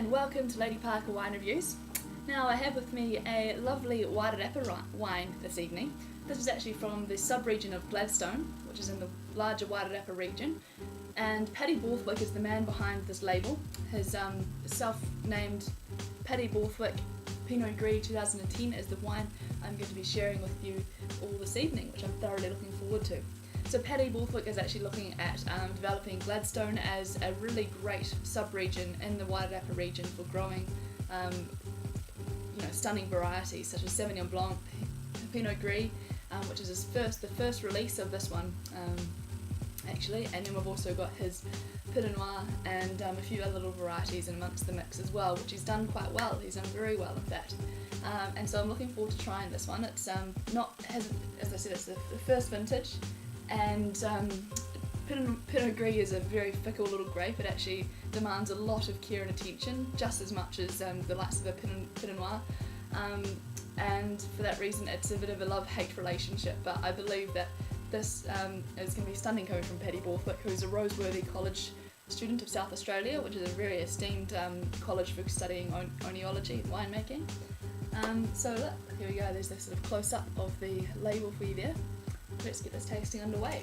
and welcome to Lady Parker Wine Reviews. Now I have with me a lovely Wairarapa wine this evening. This is actually from the sub-region of Gladstone, which is in the larger Wairarapa region, and Paddy Borthwick is the man behind this label. His self-named Paddy Borthwick Pinot Gris 2010 is the wine I'm going to be sharing with you all this evening, which I'm thoroughly looking forward to. So Paddy Borthwick is actually looking at developing Gladstone as a really great sub-region in the Wairarapa region for growing stunning varieties such as Sauvignon Blanc, Pinot Gris, which is the first release of this one actually, and then we've also got his Pinot Noir and a few other little varieties in amongst the mix as well, which he's done quite well. He's done very well in fact, and so I'm looking forward to trying this one. It's as I said, it's the first vintage. And Pinot Gris is a very fickle little grape. It actually demands a lot of care and attention, just as much as the likes of a Pinot Noir. And for that reason, it's a bit of a love-hate relationship. But I believe that this is going to be stunning coming from Paddy Borthwick, who's a Roseworthy College student of South Australia, which is a very esteemed college for studying oenology and winemaking. So look, here we go. There's this sort of close-up of the label for you there. Let's get this tasting underway.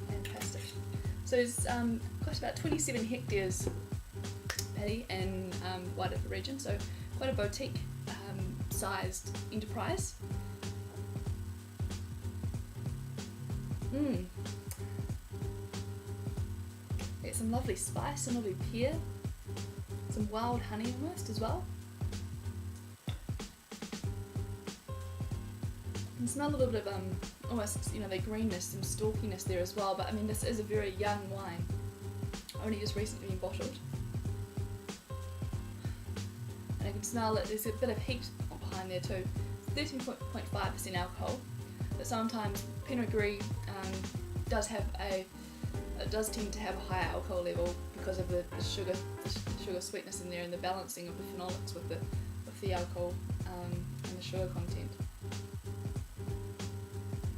Fantastic. So it's got about 27 hectares, Paddy, in Wairarapa region, so quite a boutique sized enterprise. It's some lovely spice, some lovely pear, some wild honey almost as well. You can smell a little bit of almost the greenness, some stalkiness there as well. But I mean, this is a very young wine, only just recently been bottled, and I can smell that there's a bit of heat behind there too. 13.5% alcohol, but sometimes Pinot Gris does tend to have a higher alcohol level because of the sugar sweetness in there and the balancing of the phenolics with the alcohol and the sugar content.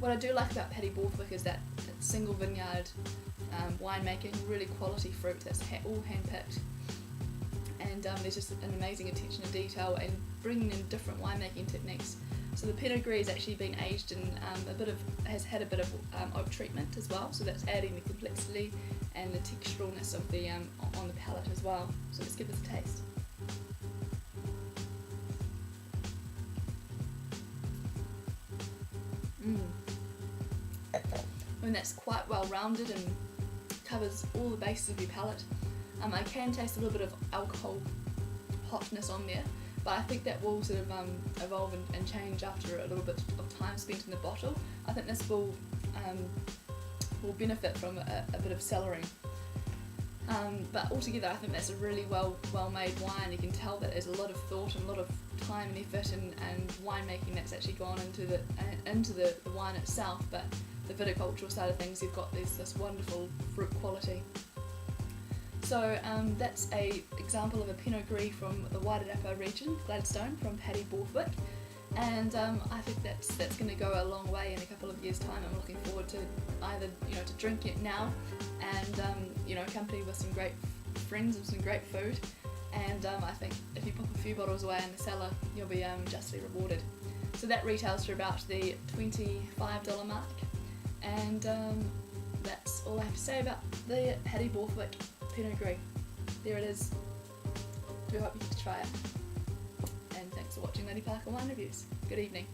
What I do like about Paddy Borthwick is that it's single vineyard winemaking, really quality fruit that's all hand-picked, and there's just an amazing attention to detail and bringing in different winemaking techniques. So the Pinot Gris has actually been aged in has had a bit of oak treatment as well, so that's adding the complexity and the texturalness of the on the palate as well. So let's give this a taste. And that's quite well rounded and covers all the bases of your palate. I can taste a little bit of alcohol hotness on there, but I think that will sort of evolve and change after a little bit of time spent in the bottle. I think this will benefit from a bit of cellaring. But altogether, I think that's a really well made wine. You can tell that there's a lot of thought and a lot of time and effort and winemaking that's actually gone into the wine itself. But the viticultural side of things, you've got this wonderful fruit quality. So that's a example of a Pinot Gris from the Wairarapa region, Gladstone, from Paddy Borthwick, and I think that's going to go a long way in a couple of years' time. I'm looking forward to either to drink it now and accompanied with some great friends and some great food, and I think if you pop a few bottles away in the cellar, you'll be justly rewarded. So that retails for about the $25 mark. And that's all I have to say about the Paddy Borthwick Pinot Gris. There it is. Do hope you get to try it. And thanks for watching Lady Parker Wine Reviews. Good evening.